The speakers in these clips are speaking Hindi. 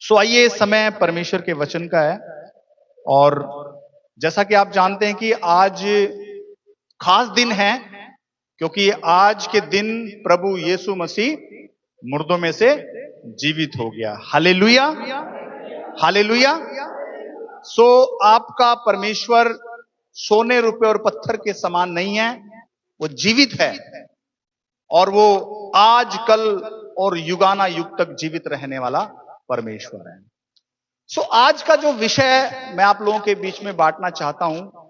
सो आइए, इस समय परमेश्वर के वचन का है। और जैसा कि आप जानते हैं कि आज खास दिन है, क्योंकि आज के दिन प्रभु यीशु मसीह मुर्दों में से जीवित हो गया। Hallelujah, hallelujah. सो आपका परमेश्वर सोने रुपए और पत्थर के समान नहीं है, वो जीवित है और वो आज कल और युगाना युग तक जीवित रहने वाला परमेश्वर है। सो आज का जो विषय मैं आप लोगों के बीच में बांटना चाहता हूं,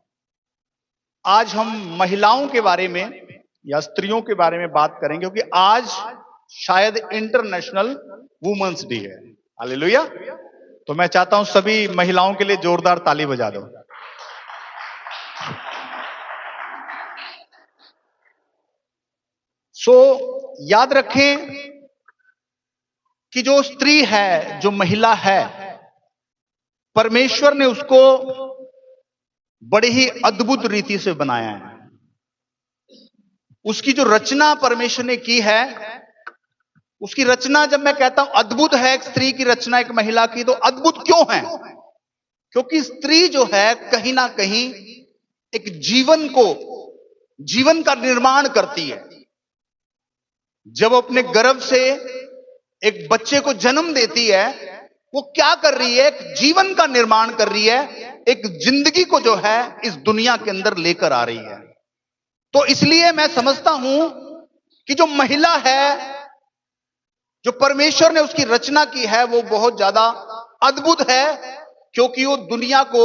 आज हम महिलाओं के बारे में या स्त्रियों के बारे में बात करेंगे, क्योंकि आज शायद इंटरनेशनल वुमेन्स डे है। हालेलुया। तो मैं चाहता हूं सभी महिलाओं के लिए जोरदार ताली बजा दो। सो याद रखें कि जो स्त्री है, जो महिला है, परमेश्वर ने उसको बड़ी ही अद्भुत रीति से बनाया है। उसकी जो रचना परमेश्वर ने की है, उसकी रचना, जब मैं कहता हूं अद्भुत है एक स्त्री की रचना, एक महिला की, तो अद्भुत क्यों है? क्योंकि स्त्री जो है कहीं ना कहीं एक जीवन का निर्माण करती है। जब अपने गर्भ से एक बच्चे को जन्म देती है, वो क्या कर रही है? एक जीवन का निर्माण कर रही है, एक जिंदगी को जो है इस दुनिया के अंदर लेकर आ रही है। तो इसलिए मैं समझता हूं कि जो महिला है, जो परमेश्वर ने उसकी रचना की है, वो बहुत ज्यादा अद्भुत है, क्योंकि वो दुनिया को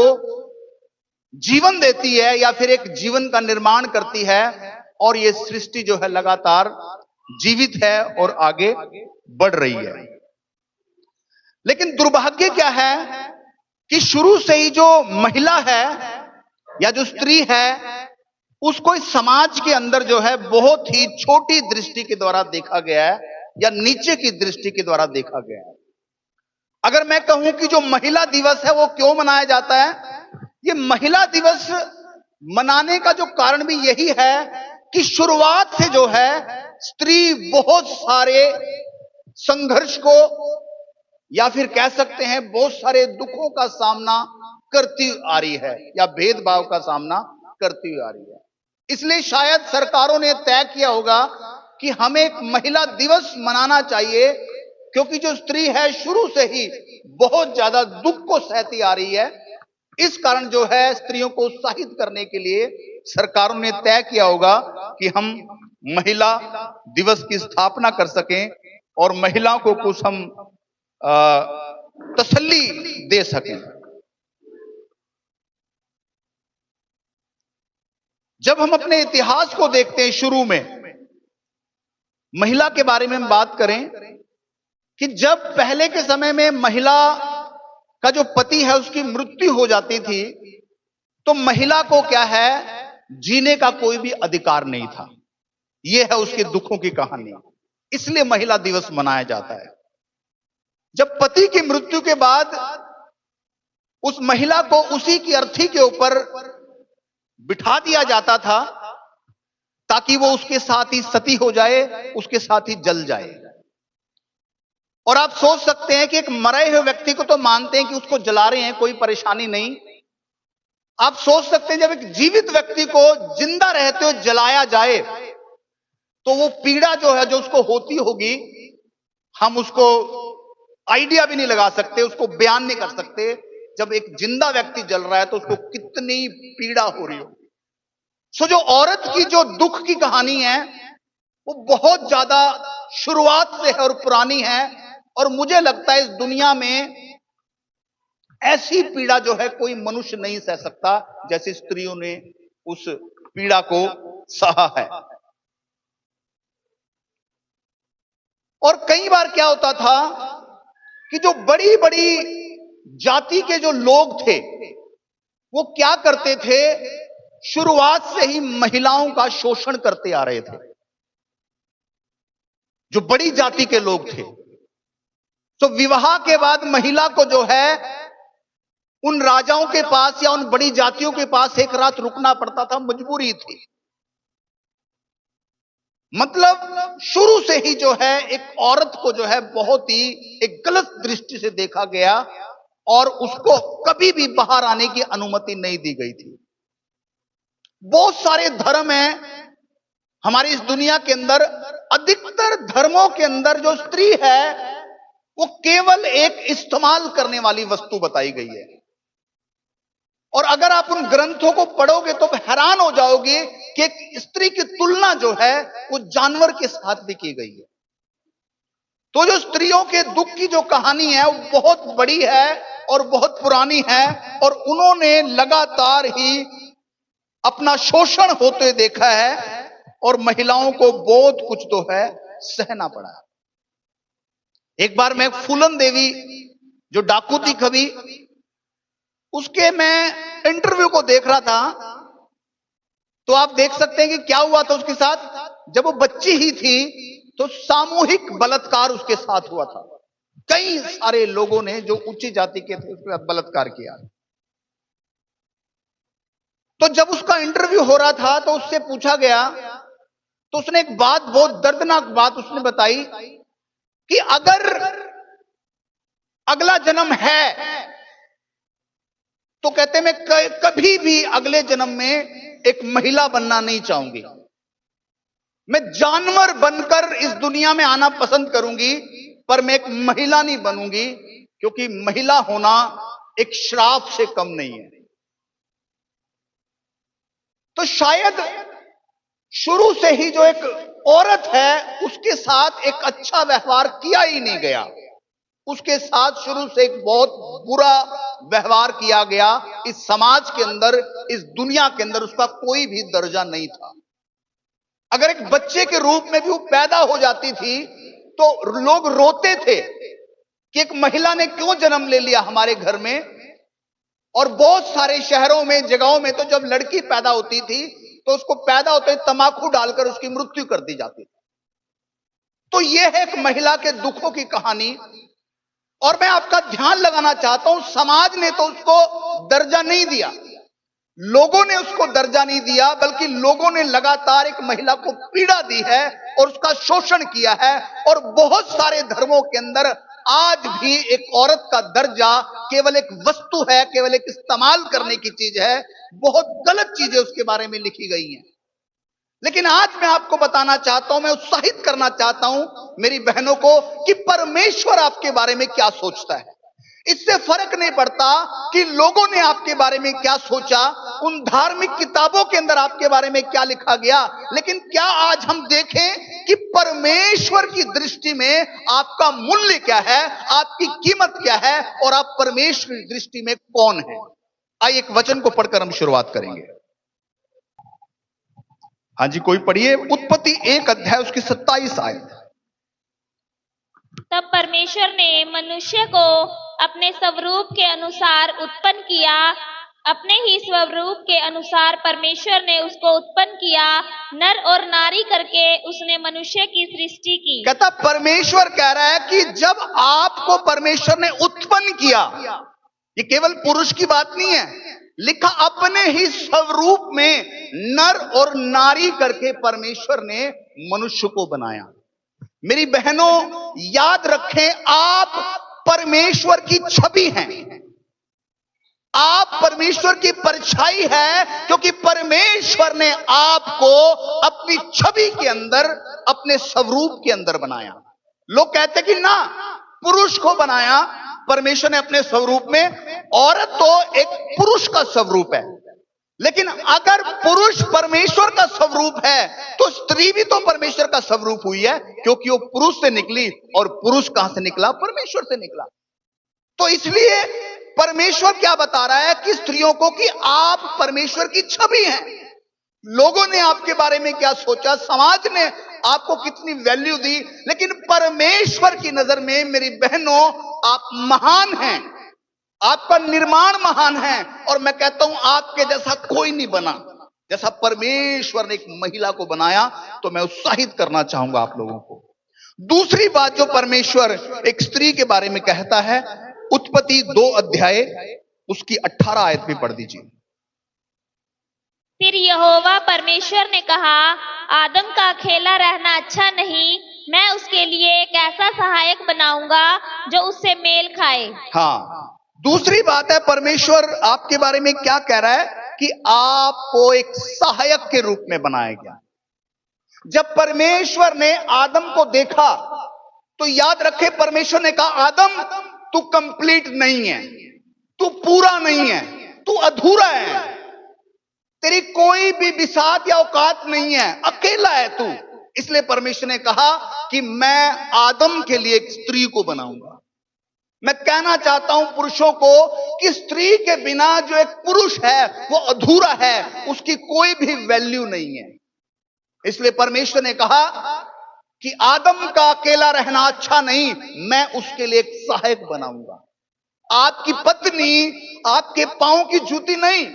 जीवन देती है या फिर एक जीवन का निर्माण करती है, और ये सृष्टि जो है लगातार जीवित है और आगे बढ़ रही है। लेकिन दुर्भाग्य क्या है कि शुरू से ही जो महिला है या जो स्त्री है, उसको इस समाज के अंदर जो है बहुत ही छोटी दृष्टि के द्वारा देखा गया है, या नीचे की दृष्टि के द्वारा देखा गया है। अगर मैं कहूं कि जो महिला दिवस है वो क्यों मनाया जाता है, ये महिला दिवस मनाने का जो कारण भी यही है कि शुरुआत से जो है स्त्री बहुत सारे संघर्ष को, या फिर कह सकते हैं बहुत सारे दुखों का सामना करती आ रही है, या भेदभाव का सामना करती हुई आ रही है। इसलिए शायद सरकारों ने तय किया होगा कि हमें एक महिला दिवस मनाना चाहिए, क्योंकि जो स्त्री है शुरू से ही बहुत ज्यादा दुख को सहती आ रही है। इस कारण जो है स्त्रियों को उत्साहित करने के लिए सरकारों ने तय किया होगा कि हम महिला दिवस की स्थापना कर सकें और महिलाओं को कुछ हम तसल्ली दे सकें। जब हम अपने इतिहास को देखते हैं, शुरू में महिला के बारे में हम बात करें कि जब पहले के समय में महिला का जो पति है उसकी मृत्यु हो जाती थी, तो महिला को क्या है, जीने का कोई भी अधिकार नहीं था। यह है उसके दुखों की कहानी। इसलिए महिला दिवस मनाया जाता है। जब पति की मृत्यु के बाद उस महिला को उसी की अर्थी के ऊपर बिठा दिया जाता था, ताकि वो उसके साथ ही सती हो जाए, उसके साथ ही जल जाए। और आप सोच सकते हैं कि एक मरे हुए व्यक्ति को तो मानते हैं कि उसको जला रहे हैं, कोई परेशानी नहीं। आप सोच सकते हैं जब एक जीवित व्यक्ति को जिंदा रहते हुए जलाया जाए, तो वो पीड़ा जो है, जो उसको होती होगी, हम उसको आइडिया भी नहीं लगा सकते, उसको बयान नहीं कर सकते। जब एक जिंदा व्यक्ति जल रहा है तो उसको कितनी पीड़ा हो रही होगी। सो जो औरत की जो दुख की कहानी है, वो बहुत ज्यादा शुरुआत से है और पुरानी है। और मुझे लगता है इस दुनिया में ऐसी पीड़ा जो है कोई मनुष्य नहीं सह सकता जैसे स्त्रियों ने उस पीड़ा को सहा है। और कई बार क्या होता था कि जो बड़ी बड़ी जाति के जो लोग थे, वो क्या करते थे, शुरुआत से ही महिलाओं का शोषण करते आ रहे थे। जो बड़ी जाति के लोग थे, तो विवाह के बाद महिला को जो है उन राजाओं के पास या उन बड़ी जातियों के पास एक रात रुकना पड़ता था, मजबूरी थी। मतलब शुरू से ही जो है एक औरत को जो है बहुत ही एक गलत दृष्टि से देखा गया और उसको कभी भी बाहर आने की अनुमति नहीं दी गई थी। बहुत सारे धर्म हैं हमारी इस दुनिया के अंदर, अधिकतर धर्मों के अंदर जो स्त्री है वो केवल एक इस्तेमाल करने वाली वस्तु बताई गई है। और अगर आप उन ग्रंथों को पढ़ोगे तो हैरान हो जाओगे कि एक स्त्री की तुलना जो है वो जानवर के साथ भी की गई है। तो जो स्त्रियों के दुख की जो कहानी है वो बहुत बड़ी है और बहुत पुरानी है, और उन्होंने लगातार ही अपना शोषण होते देखा है और महिलाओं को बहुत कुछ तो है सहना पड़ा है। एक बार मैं फूलन देवी जो डाकू थी कवि, उसके मैं इंटरव्यू को देख रहा था, तो आप देख सकते हैं कि क्या हुआ था उसके साथ। जब वो बच्ची ही थी तो सामूहिक बलात्कार उसके साथ हुआ था। कई सारे लोगों ने जो उच्च जाति के थे उसके साथ बलात्कार किया। तो जब उसका इंटरव्यू हो रहा था तो उससे पूछा गया, तो उसने एक बात, बहुत दर्दनाक बात उसने बताई कि अगर अगला जन्म है तो कहते मैं कभी भी अगले जन्म में एक महिला बनना नहीं चाहूंगी, मैं जानवर बनकर इस दुनिया में आना पसंद करूंगी, पर मैं एक महिला नहीं बनूंगी, क्योंकि महिला होना एक श्राप से कम नहीं है। तो शायद शुरू से ही जो एक औरत है उसके साथ एक अच्छा व्यवहार किया ही नहीं गया, उसके साथ शुरू से एक बहुत बुरा व्यवहार किया गया। इस समाज के अंदर, इस दुनिया के अंदर उसका कोई भी दर्जा नहीं था। अगर एक बच्चे के रूप में भी वो पैदा हो जाती थी तो लोग रोते थे कि एक महिला ने क्यों जन्म ले लिया हमारे घर में। और बहुत सारे शहरों में, जगहों में तो जब लड़की पैदा होती थी तो उसको पैदा होते तंबाकू डालकर उसकी मृत्यु कर दी जाती थी। तो यह है एक महिला के दुखों की कहानी। और मैं आपका ध्यान लगाना चाहता हूं, समाज ने तो उसको दर्जा नहीं दिया, लोगों ने उसको दर्जा नहीं दिया, बल्कि लोगों ने लगातार एक महिला को पीड़ा दी है और उसका शोषण किया है। और बहुत सारे धर्मों के अंदर आज भी एक औरत का दर्जा केवल एक वस्तु है, केवल एक इस्तेमाल करने की चीज है। बहुत गलत चीजें उसके बारे में लिखी गई हैं। लेकिन आज मैं आपको बताना चाहता हूं, मैं उत्साहित करना चाहता हूं मेरी बहनों को कि परमेश्वर आपके बारे में क्या सोचता है। इससे फर्क नहीं पड़ता कि लोगों ने आपके बारे में क्या सोचा, उन धार्मिक किताबों के अंदर आपके बारे में क्या लिखा गया, लेकिन क्या आज हम देखें कि परमेश्वर की दृष्टि में आपका मूल्य क्या है, आपकी कीमत क्या है, और आप परमेश्वर की दृष्टि में कौन है। आइए एक वचन को पढ़कर हम शुरुआत करेंगे। हाँ जी, कोई पढ़िए उत्पत्ति 1 अध्याय उसकी 27 आयत। तब परमेश्वर ने मनुष्य को अपने स्वरूप के अनुसार उत्पन्न किया, अपने ही स्वरूप के अनुसार परमेश्वर ने उसको उत्पन्न किया, नर और नारी करके उसने मनुष्य की सृष्टि की। कहता परमेश्वर कह रहा है कि जब आपको परमेश्वर ने उत्पन्न किया, ये केवल पुरुष की बात नहीं है, लिखा अपने ही स्वरूप में नर और नारी करके परमेश्वर ने मनुष्य को बनाया। मेरी बहनों याद रखें, आप परमेश्वर की छवि हैं, आप परमेश्वर की परछाई है, क्योंकि परमेश्वर ने आपको अपनी छवि के अंदर, अपने स्वरूप के अंदर बनाया। लोग कहते कि ना, पुरुष को बनाया परमेश्वर ने अपने स्वरूप में, औरत तो एक पुरुष का स्वरूप है। लेकिन अगर पुरुष परमेश्वर का स्वरूप है तो स्त्री भी तो परमेश्वर का स्वरूप हुई है, क्योंकि वो पुरुष से निकली, और पुरुष कहां से निकला? परमेश्वर से निकला। तो इसलिए परमेश्वर क्या बता रहा है कि स्त्रियों को कि आप परमेश्वर की छवि हैं। लोगों ने आपके बारे में क्या सोचा, समाज ने आपको कितनी वैल्यू दी, लेकिन परमेश्वर की नजर में मेरी बहनों आप महान हैं, आपका निर्माण महान है। और मैं कहता हूं आपके जैसा कोई नहीं बना, जैसा परमेश्वर ने एक महिला को बनाया। तो मैं उत्साहित करना चाहूंगा आप लोगों को। दूसरी बात जो परमेश्वर एक स्त्री के बारे में कहता है, उत्पत्ति 2 अध्याय उसकी 18 आयत में पढ़ दीजिए। फिर यहोवा परमेश्वर ने कहा, आदम का अकेला रहना अच्छा नहीं, मैं उसके लिए एक ऐसा सहायक बनाऊंगा जो उससे मेल खाए। हाँ, दूसरी बात है, परमेश्वर आपके बारे में क्या कह रहा है कि आपको एक सहायक के रूप में बनाया गया। जब परमेश्वर ने आदम को देखा तो याद रखे, परमेश्वर ने कहा, आदम तू कंप्लीट नहीं है, तू पूरा नहीं है, तू अधूरा है, तेरी कोई भी बिसात या औकात नहीं है, अकेला है तू। इसलिए परमेश्वर ने कहा कि मैं आदम के लिए एक स्त्री को बनाऊंगा। मैं कहना चाहता हूं पुरुषों को कि स्त्री के बिना जो एक पुरुष है वो अधूरा है, उसकी कोई भी वैल्यू नहीं है। इसलिए परमेश्वर ने कहा कि आदम का अकेला रहना अच्छा नहीं, मैं उसके लिए एक सहायक बनाऊंगा। आपकी पत्नी आपके पांव की जूती नहीं,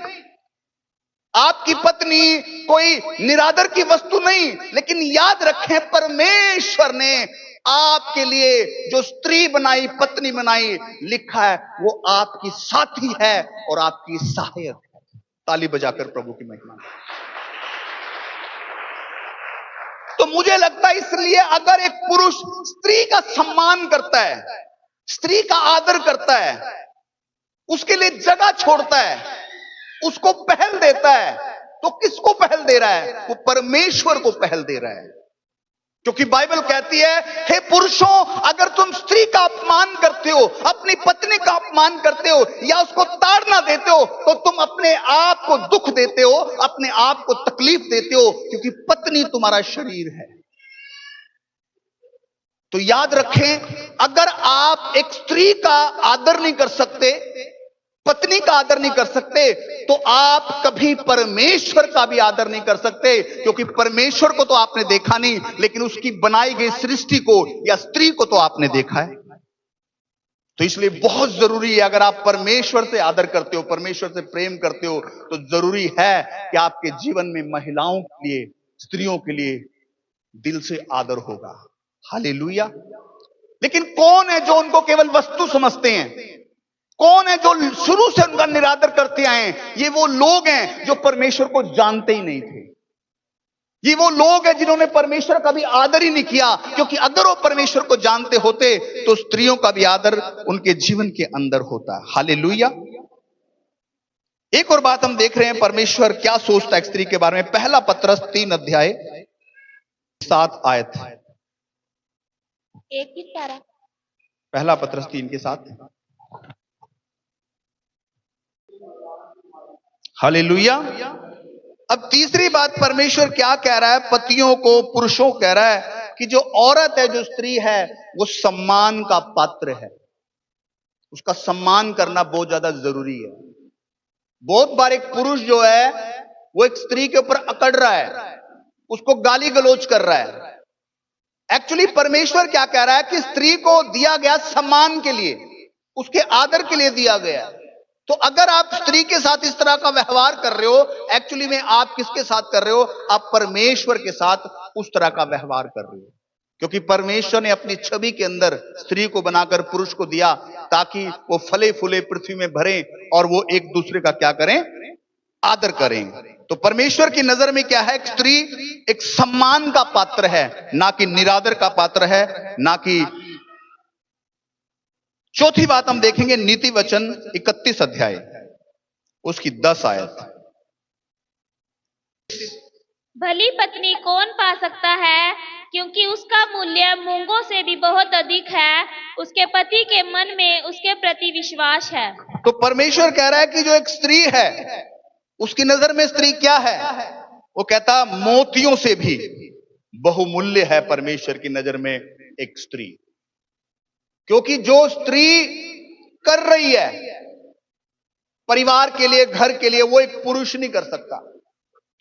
आपकी पत्नी कोई निरादर की वस्तु नहीं, लेकिन याद रखें, परमेश्वर ने आपके लिए जो स्त्री बनाई, पत्नी बनाई, लिखा है वो आपकी साथी है और आपकी सहायक है। ताली बजाकर प्रभु की महिमा। तो मुझे लगता है इसलिए अगर एक पुरुष स्त्री का सम्मान करता है, स्त्री का आदर करता है, उसके लिए जगह छोड़ता है, उसको पहल देता है, तो किसको पहल दे रहा है? वो परमेश्वर को पहल दे रहा है। क्योंकि बाइबल कहती है, हे पुरुषों, अगर तुम स्त्री का अपमान करते हो, अपनी पत्नी का अपमान करते हो या उसको ताड़ना देते हो, तो तुम अपने आप को दुख देते हो, अपने आप को तकलीफ देते हो, क्योंकि पत्नी तुम्हारा शरीर है। तो याद रखें, अगर आप एक स्त्री का आदर नहीं कर सकते, पत्नी का आदर नहीं कर सकते, तो आप कभी परमेश्वर का भी आदर नहीं कर सकते। क्योंकि परमेश्वर को तो आपने देखा नहीं, लेकिन उसकी बनाई गई सृष्टि को या स्त्री को तो आपने देखा है। तो इसलिए बहुत जरूरी है, अगर आप परमेश्वर से आदर करते हो, परमेश्वर से प्रेम करते हो, तो जरूरी है कि आपके जीवन में महिलाओं के लिए, स्त्रियों के लिए दिल से आदर होगा। हालेलुया। लेकिन कौन है जो उनको केवल वस्तु समझते हैं? कौन है जो शुरू से उनका निरादर करते आए हैं? ये वो लोग हैं जो परमेश्वर को जानते ही नहीं थे। ये वो लोग हैं जिन्होंने परमेश्वर का भी आदर ही नहीं किया, क्योंकि अगर वो परमेश्वर को जानते होते तो स्त्रियों का भी आदर उनके जीवन के अंदर होता। हालेलुया। एक और बात हम देख रहे हैं, परमेश्वर क्या सोचता है स्त्री के बारे में। पहला पत्रस 3 अध्याय 7 आयत। एक ही तारा। पहला पत्रस 3 के 7। हालेलुया। अब तीसरी बात परमेश्वर क्या कह रहा है पतियों को, पुरुषों को कह रहा है कि जो औरत है, जो स्त्री है, वो सम्मान का पात्र है। उसका सम्मान करना बहुत ज्यादा जरूरी है। बहुत बार एक पुरुष जो है वो एक स्त्री के ऊपर अकड़ रहा है, उसको गाली गलौज कर रहा है। एक्चुअली परमेश्वर क्या कह रहा है कि स्त्री को दिया गया सम्मान के लिए, उसके आदर के लिए दिया गया। तो अगर आप स्त्री के साथ इस तरह का व्यवहार कर रहे हो, एक्चुअली में आप किसके साथ कर रहे हो? आप परमेश्वर के साथ उस तरह का व्यवहार कर रहे हो। क्योंकि परमेश्वर ने अपनी छवि के अंदर स्त्री को बनाकर पुरुष को दिया, ताकि वो फले फूले पृथ्वी में भरें और वो एक दूसरे का क्या करें? आदर करें। तो परमेश्वर की नजर में क्या है? स्त्री एक सम्मान का पात्र है, ना कि निरादर का पात्र है, ना कि। चौथी बात हम देखेंगे नीति वचन 31 अध्याय उसकी 10 आयत। भली पत्नी कौन पा सकता है, क्योंकि उसका मूल्य मूंगों से भी बहुत अधिक है, उसके पति के मन में उसके प्रति विश्वास है। तो परमेश्वर कह रहा है कि जो एक स्त्री है, उसकी नजर में स्त्री क्या है? वो कहता मोतियों से भी बहुमूल्य है परमेश्वर की नजर में एक स्त्री। क्योंकि जो स्त्री कर रही है परिवार के लिए, घर के लिए, वो एक पुरुष नहीं कर सकता।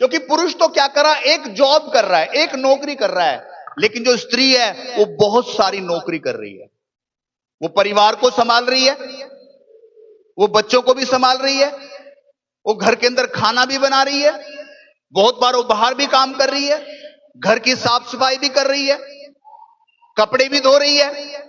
क्योंकि पुरुष तो क्या कर रहा है? एक जॉब कर रहा है, एक नौकरी कर रहा है, लेकिन जो स्त्री है वो बहुत सारी नौकरी कर रही है। वो परिवार को संभाल रही है, वो बच्चों को भी संभाल रही है, वो घर के अंदर खाना भी बना रही है, बहुत बार वो बाहर भी काम कर रही है, घर की साफ सफाई भी कर रही है, कपड़े भी धो रही है।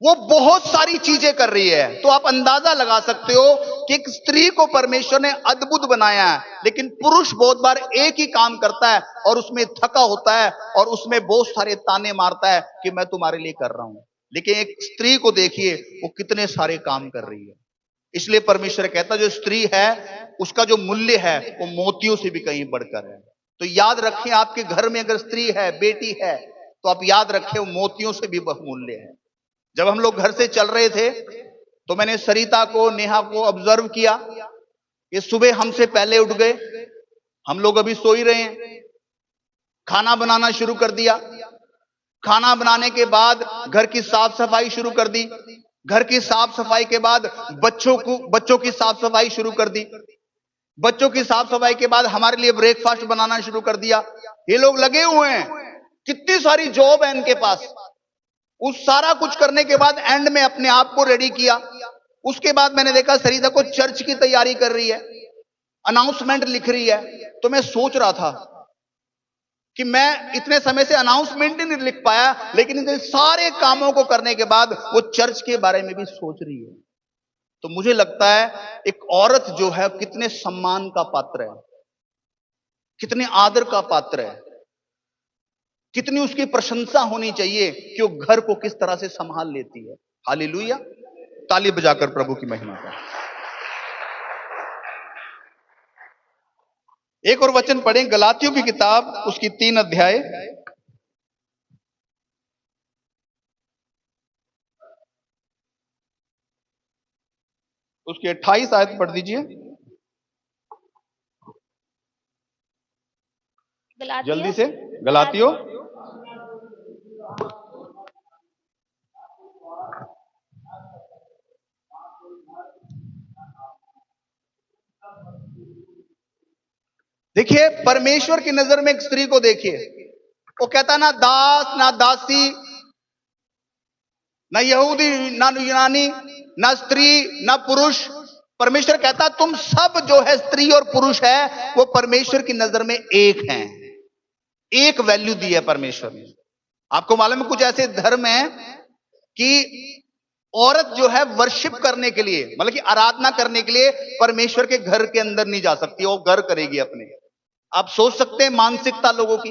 वो बहुत सारी चीजें कर रही है। तो आप अंदाजा लगा सकते हो कि एक स्त्री को परमेश्वर ने अद्भुत बनाया है, लेकिन पुरुष बहुत बार एक ही काम करता है और उसमें थका होता है और उसमें बहुत सारे ताने मारता है कि मैं तुम्हारे लिए कर रहा हूं। लेकिन एक स्त्री को देखिए, वो कितने सारे काम कर रही है। इसलिए परमेश्वर कहता है जो स्त्री है उसका जो मूल्य है वो मोतियों से भी कहीं बढ़कर है। तो याद रखें, आपके घर में अगर स्त्री है, बेटी है, तो आप याद रखें वो मोतियों से भी बहुमूल्य है। जब हम लोग घर से चल रहे थे तो मैंने सरिता को, नेहा को ऑब्जर्व किया। ये सुबह हमसे पहले उठ गए, हम लोग अभी सो ही रहे हैं, खाना बनाना शुरू कर दिया। खाना बनाने के बाद घर की साफ सफाई शुरू कर दी। घर की साफ सफाई के बाद बच्चों की साफ सफाई शुरू कर दी। बच्चों की साफ सफाई के बाद हमारे लिए ब्रेकफास्ट बनाना शुरू कर दिया। ये लोग लगे हुए हैं, कितनी सारी जॉब है इनके पास। उस सारा कुछ करने के बाद एंड में अपने आप को रेडी किया। उसके बाद मैंने देखा सरिता को चर्च की तैयारी कर रही है, अनाउंसमेंट लिख रही है। तो मैं सोच रहा था कि मैं इतने समय से अनाउंसमेंट ही नहीं लिख पाया, लेकिन इन सारे कामों को करने के बाद वो चर्च के बारे में भी सोच रही है। तो मुझे लगता है एक औरत जो है कितने सम्मान का पात्र है, कितने आदर का पात्र है, कितनी उसकी प्रशंसा होनी चाहिए कि वो घर को किस तरह से संभाल लेती है। हालेलुया, ताली बजाकर प्रभु की महिमा करें। एक और वचन पढ़ें, गलातियों की किताब उसकी 3 अध्याय, उसकी 28 आयत पढ़ दीजिए जल्दी से। गलातियों देखिए, परमेश्वर की नजर में एक स्त्री को देखिए, वो कहता ना दास ना दासी, ना यहूदी ना यूनानी, ना स्त्री ना पुरुष। परमेश्वर कहता तुम सब जो है स्त्री और पुरुष है वो परमेश्वर की नजर में एक हैं। एक वैल्यू दी है परमेश्वर ने। आपको मालूम है कुछ ऐसे धर्म है कि औरत जो है वर्शिप करने के लिए, मतलब कि आराधना करने के लिए परमेश्वर के घर के अंदर नहीं जा सकती, वो घर करेगी अपने। आप सोच सकते हैं मानसिकता लोगों की,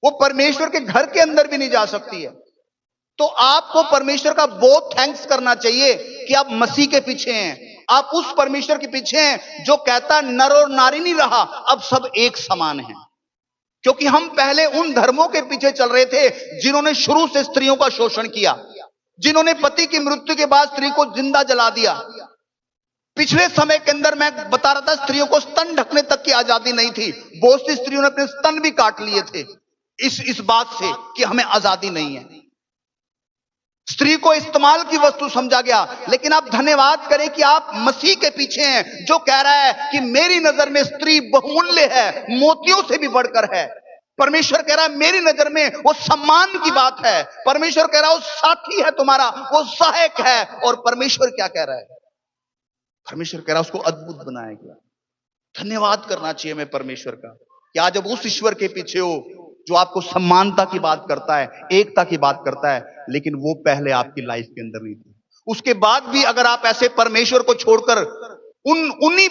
वो परमेश्वर के घर के अंदर भी नहीं जा सकती है। तो आपको परमेश्वर का बहुत थैंक्स करना चाहिए कि आप मसीह के पीछे हैं, आप उस परमेश्वर के पीछे हैं जो कहता नर और नारी नहीं रहा, अब सब एक समान है। क्योंकि हम पहले उन धर्मों के पीछे चल रहे थे जिन्होंने शुरू से स्त्रियों का शोषण किया, जिन्होंने पति की मृत्यु के बाद स्त्री को जिंदा जला दिया। पिछले समय के अंदर मैं बता रहा था स्त्रियों को स्तन ढकने तक की आजादी नहीं थी। बहुत सी स्त्रियों ने अपने स्तन भी काट लिए थे इस बात से कि हमें आजादी नहीं है। स्त्री को इस्तेमाल की वस्तु समझा गया। लेकिन आप धन्यवाद करें कि आप मसीह के पीछे हैं जो कह रहा है कि मेरी नजर में स्त्री बहुमूल्य है, मोतियों से भी बढ़कर है। परमेश्वर कह रहा है मेरी नजर में वो सम्मान की बात है। परमेश्वर कह रहा है वो साथी है तुम्हारा, वो सहायक है। और परमेश्वर क्या कह रहा है? परमेश्वर कह रहा है उसको अद्भुत बनाया गया। धन्यवाद करना चाहिए हमें परमेश्वर का कि आज अब उस ईश्वर के पीछे हो जो आपको सम्मानता की बात करता है, एकता की बात करता है, लेकिन वो पहले आपकी लाइफ के अंदर नहीं थी। उसके बाद भी अगर आप ऐसे परमेश्वर को छोड़कर उन्हीं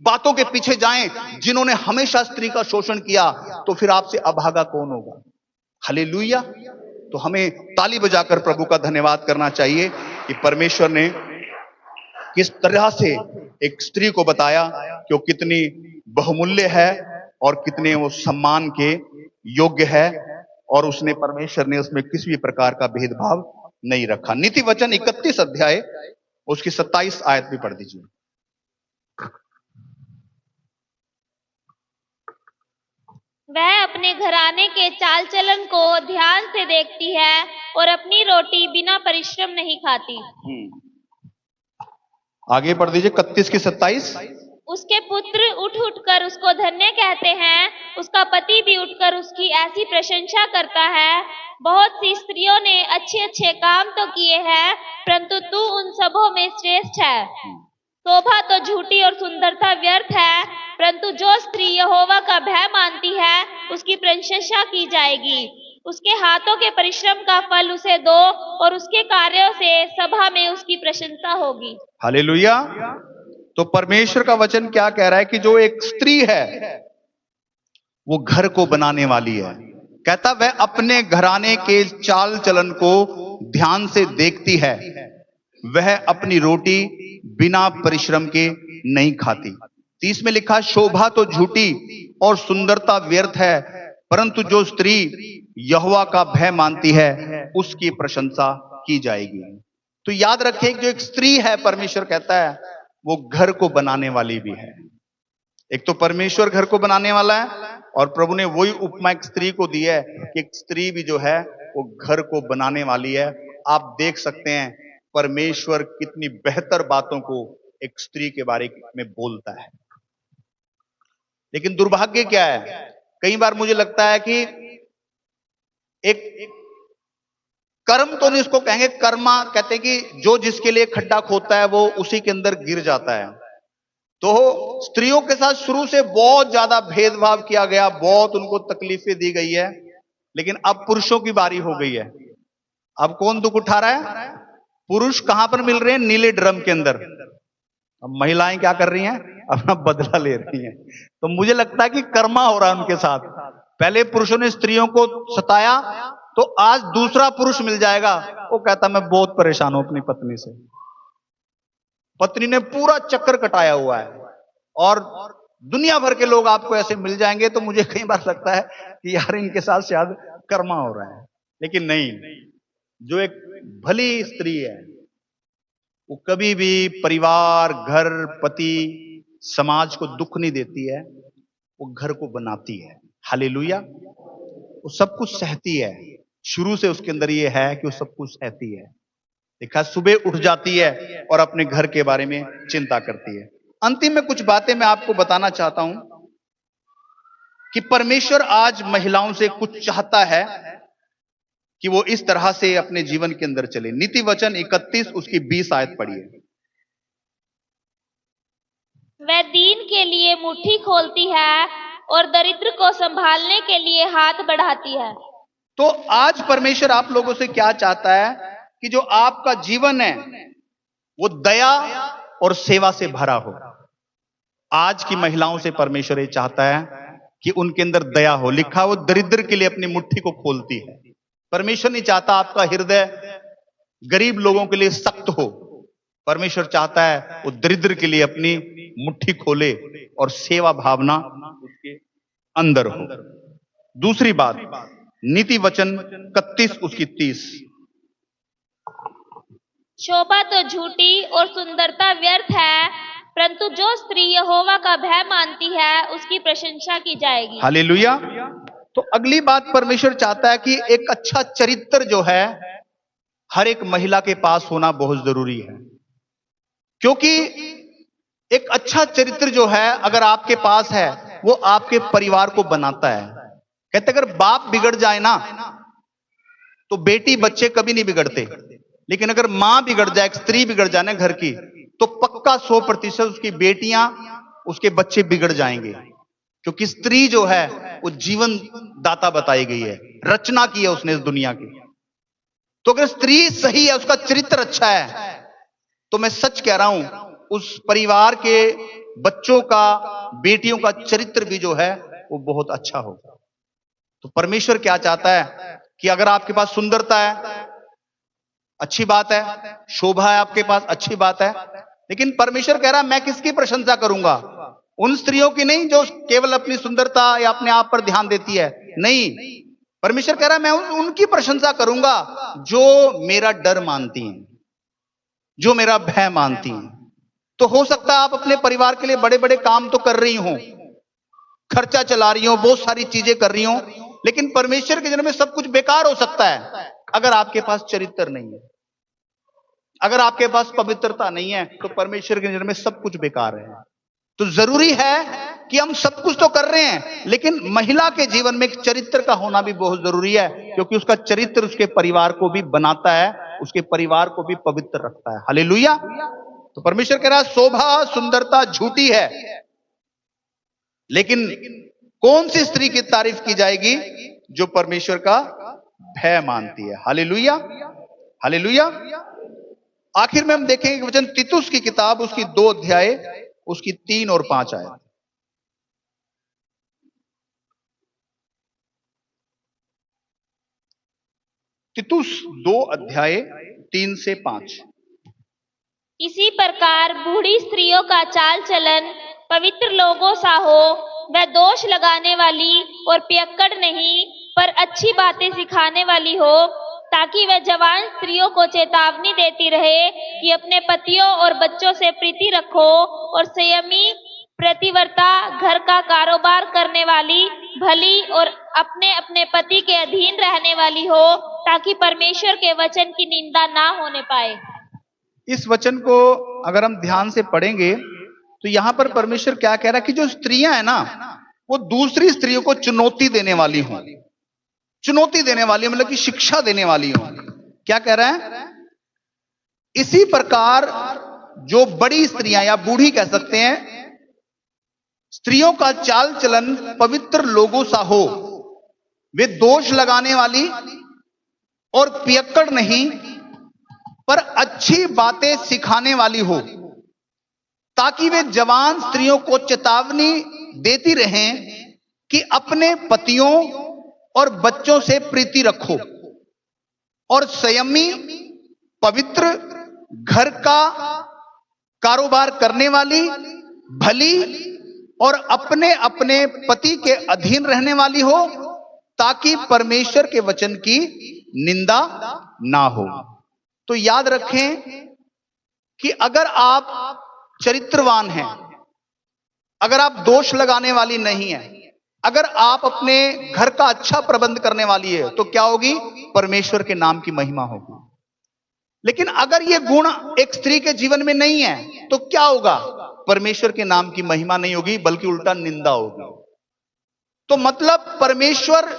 बातों के पीछे जाएं जिन्होंने हमेशा स्त्री का शोषण किया, तो फिर आपसे अभागा कौन होगा? हालेलुया। तो हमें ताली बजाकर प्रभु का धन्यवाद करना चाहिए कि परमेश्वर ने किस तरह से एक स्त्री को बताया कि वो कितनी बहुमूल्य है और कितने वो सम्मान के योग्य है, और उसने परमेश्वर ने उसमें किसी भी प्रकार का भेदभाव नहीं रखा। नीति वचन 31 अध्याय उसकी 27 आयत भी पढ़ दीजिए। वह अपने घराने के चाल चलन को ध्यान से देखती है और अपनी रोटी बिना परिश्रम नहीं खाती। आगे पढ़ दीजिए 31 की 27। उसके पुत्र उठ उठकर उसको धन्य कहते हैं, उसका पति भी उठकर उसकी ऐसी प्रशंसा करता है। बहुत सी स्त्रियों ने अच्छे अच्छे काम तो किए हैं, परंतु तू उन सबों में श्रेष्ठ है। शोभा तो झूठी और सुंदरता व्यर्थ है, परंतु जो स्त्री यहोवा का भय मानती है उसकी प्रशंसा की जाएगी। उसके हाथों के परिश्रम का फल उसे दो और उसके कार्यों से सभा में उसकी प्रशंसा होगी। हालेलुया। तो परमेश्वर का वचन क्या कह रहा है कि जो एक स्त्री है वो घर को बनाने वाली है। कहता वह अपने घराने के चाल चलन को ध्यान से देखती है, वह अपनी रोटी बिना परिश्रम के नहीं खाती। 30 में लिखा शोभा तो झूठी और सुंदरता व्यर्थ है, परंतु जो स्त्री यहोवा का भय मानती है उसकी प्रशंसा की जाएगी। तो याद रखें कि जो एक स्त्री है, परमेश्वर कहता है वो घर को बनाने वाली भी है। एक तो परमेश्वर घर को बनाने वाला है और प्रभु ने वही उपमा एक स्त्री को दी है कि एक स्त्री भी जो है वो घर को बनाने वाली है। आप देख सकते हैं परमेश्वर कितनी बेहतर बातों को एक स्त्री के बारे में बोलता है। लेकिन दुर्भाग्य क्या है, कई बार मुझे लगता है कि एक कर्म तो नहीं, इसको कहेंगे कर्मा, कहते हैं कि जो जिसके लिए खड्डा खोदता है वो उसी के अंदर गिर जाता है। तो स्त्रियों के साथ शुरू से बहुत ज्यादा भेदभाव किया गया, बहुत उनको तकलीफें दी गई है, लेकिन अब पुरुषों की बारी हो गई है। अब कौन दुख उठा रहा है? पुरुष कहां पर मिल रहे हैं? नीले ड्रम के अंदर। अब महिलाएं क्या कर रही हैं? अपना बदला ले रही हैं। तो मुझे लगता है कि कर्मा हो रहा है उनके साथ। पहले पुरुषों ने स्त्रियों को सताया, तो आज दूसरा पुरुष मिल जाएगा, वो कहता मैं बहुत परेशान हूं अपनी पत्नी से। पत्नी ने पूरा चक्कर कटाया हुआ है और दुनिया भर के लोग आपको ऐसे मिल जाएंगे। तो मुझे कई बार लगता है कि यार इनके साथ शायद कर्मा हो रहा है, लेकिन नहीं। जो एक भली स्त्री है वो कभी भी परिवार, घर, पति, समाज को दुख नहीं देती है, वो घर को बनाती है। हालेलुया। वो सब कुछ सहती है, शुरू से उसके अंदर ये है कि वो सब कुछ सहती है। देखा, सुबह उठ जाती है और अपने घर के बारे में चिंता करती है। अंतिम में कुछ बातें मैं आपको बताना चाहता हूं कि परमेश्वर आज महिलाओं से कुछ चाहता है कि वो इस तरह से अपने जीवन के अंदर चले। नीति वचन 31 उसकी 20 आयत पढ़िए। वह दीन के लिए मुट्ठी खोलती है और दरिद्र को संभालने के लिए हाथ बढ़ाती है। तो आज परमेश्वर आप लोगों से क्या चाहता है कि जो आपका जीवन है वो दया और सेवा से भरा हो। आज की महिलाओं से परमेश्वर ये चाहता है कि उनके अंदर दया हो। लिखा वो दरिद्र के लिए अपनी मुट्ठी को खोलती है। परमेश्वर नहीं चाहता आपका हृदय गरीब लोगों के लिए सख्त हो। परमेश्वर चाहता है वो दरिद्र के लिए अपनी मुट्ठी खोले और सेवा भावना उसके अंदर हो। दूसरी बात, नीति वचन 31 उसकी 30। शोभा तो झूठी और सुंदरता व्यर्थ है, परंतु जो स्त्री यहोवा का भय मानती है उसकी प्रशंसा की जाएगी। हालेलुया। तो अगली बात परमेश्वर चाहता है कि एक अच्छा चरित्र जो है हर एक महिला के पास होना बहुत जरूरी है, क्योंकि एक अच्छा चरित्र जो है अगर आपके पास है वो आपके परिवार को बनाता है। कहते अगर बाप बिगड़ जाए ना तो बेटी बच्चे कभी नहीं बिगड़ते, लेकिन अगर मां बिगड़ जाए, एक स्त्री बिगड़ जाए ना घर की, तो पक्का 100% उसकी बेटियां, उसके बच्चे बिगड़ जाएंगे। क्योंकि स्त्री जो है वो जीवन दाता बताई गई है, रचना की है उसने इस दुनिया की। तो अगर स्त्री सही है, उसका चरित्र अच्छा है, तो मैं सच कह रहा हूं उस परिवार के बच्चों का, बेटियों का चरित्र भी जो है वो बहुत अच्छा होगा। तो परमेश्वर क्या चाहता है कि अगर आपके पास सुंदरता है, अच्छी बात है, शोभा है आपके पास, अच्छी बात है, लेकिन परमेश्वर कह रहा है मैं किसकी प्रशंसा करूंगा? उन स्त्रियों की नहीं जो केवल अपनी सुंदरता या अपने आप पर ध्यान देती है, नहीं। परमेश्वर कह रहा है मैं उनकी प्रशंसा करूंगा जो मेरा डर मानती हैं, जो मेरा भय मानती हैं। तो हो सकता है आप अपने परिवार के लिए बड़े बड़े काम तो कर रही हो, खर्चा चला रही हो, बहुत सारी चीजें कर रही हो, लेकिन परमेश्वर के जन्म में सब कुछ बेकार हो सकता है अगर आपके पास चरित्र नहीं है, अगर आपके पास पवित्रता नहीं है, तो परमेश्वर के नजर में सब कुछ बेकार है। तो जरूरी है कि हम सब कुछ तो कर रहे हैं, लेकिन महिला के जीवन में एक चरित्र का होना भी बहुत जरूरी है, क्योंकि उसका चरित्र उसके परिवार को भी बनाता है, उसके परिवार को भी पवित्र रखता है। हालेलुया। तो परमेश्वर कह रहा है शोभा सुंदरता झूठी है, लेकिन कौन सी स्त्री की तारीफ की जाएगी? जो परमेश्वर का भय मानती है। Hallelujah, hallelujah. आखिर में हम देखेंगे वचन तीतुस की किताब, उसकी 2 अध्याय, उसकी 3 और 5 आयत। तीतुस 2 अध्याय 3 से 5। इसी प्रकार बूढ़ी स्त्रियों का चाल चलन पवित्र लोगों सा हो, वह दोष लगाने वाली और पियक्कड़ नहीं, पर अच्छी बातें सिखाने वाली हो, ताकि वह जवान स्त्रियों को चेतावनी देती रहे कि अपने पतियों और बच्चों से प्रीति रखो, और संयमी, प्रतिवर्ता, घर का कारोबार करने वाली, भली और अपने अपने पति के अधीन रहने वाली हो, ताकि परमेश्वर के वचन की निंदा ना होने पाए। इस वचन को अगर हम ध्यान से पढ़ेंगे तो यहां पर परमेश्वर क्या कह रहा है कि जो स्त्रियां हैं ना, वो दूसरी स्त्रियों को चुनौती देने वाली हों। चुनौती देने वाली मतलब कि शिक्षा देने वाली हों। क्या कह रहा है? इसी प्रकार जो बड़ी स्त्रियां या बूढ़ी कह सकते हैं, स्त्रियों का चाल चलन पवित्र लोगों सा हो, वे दोष लगाने वाली और पियक्कड़ नहीं, पर अच्छी बातें सिखाने वाली हो, ताकि वे जवान स्त्रियों को चेतावनी देती रहें कि अपने पतियों और बच्चों से प्रीति रखो, और संयमी, पवित्र, घर का कारोबार करने वाली, भली और अपने अपने पति के अधीन रहने वाली हो, ताकि परमेश्वर के वचन की निंदा ना हो। तो याद रखें कि अगर आप चरित्रवान हैं, अगर आप दोष लगाने वाली नहीं है, अगर आप अपने घर का अच्छा प्रबंध करने वाली है, तो क्या होगी? परमेश्वर के नाम की महिमा होगी। लेकिन अगर ये गुण एक स्त्री के जीवन में नहीं है, तो क्या होगा? परमेश्वर के नाम की महिमा नहीं होगी, बल्कि उल्टा निंदा होगी। तो मतलब परमेश्वर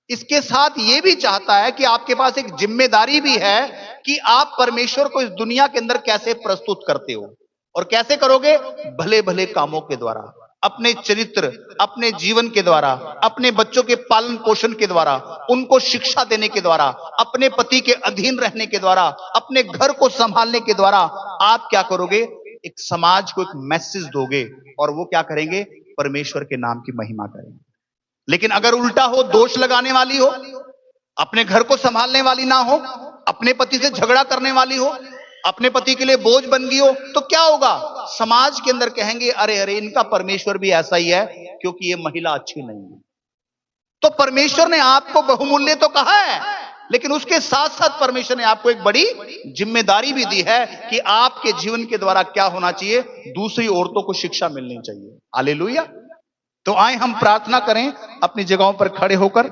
इसके साथ यह भी चाहता है कि आपके पास एक जिम्मेदारी भी है कि आप परमेश्वर को इस दुनिया के अंदर कैसे प्रस्तुत करते हो, और कैसे करोगे? भले भले कामों के द्वारा, अपने चरित्र, अपने जीवन के द्वारा, अपने बच्चों के पालन पोषण के द्वारा, उनको शिक्षा देने के द्वारा, अपने पति के अधीन रहने के द्वारा, अपने घर को संभालने के द्वारा आप क्या करोगे? एक समाज को एक मैसेज दोगे, और वो क्या करेंगे? परमेश्वर के नाम की महिमा करेंगे। लेकिन अगर उल्टा हो, दोष लगाने वाली हो, अपने घर को संभालने वाली ना हो, अपने पति से झगड़ा करने वाली हो, अपने पति के लिए बोझ बन गई हो, तो क्या होगा? समाज के अंदर कहेंगे, अरे अरे इनका परमेश्वर भी ऐसा ही है, क्योंकि ये महिला अच्छी नहीं है। तो परमेश्वर ने आपको बहुमूल्य तो कहा है, लेकिन उसके साथ साथ परमेश्वर ने आपको एक बड़ी जिम्मेदारी भी दी है कि आपके जीवन के द्वारा क्या होना चाहिए? दूसरी औरतों को शिक्षा मिलनी चाहिए। हालेलुया। तो आए हम प्रार्थना करें अपनी जगहों पर खड़े होकर।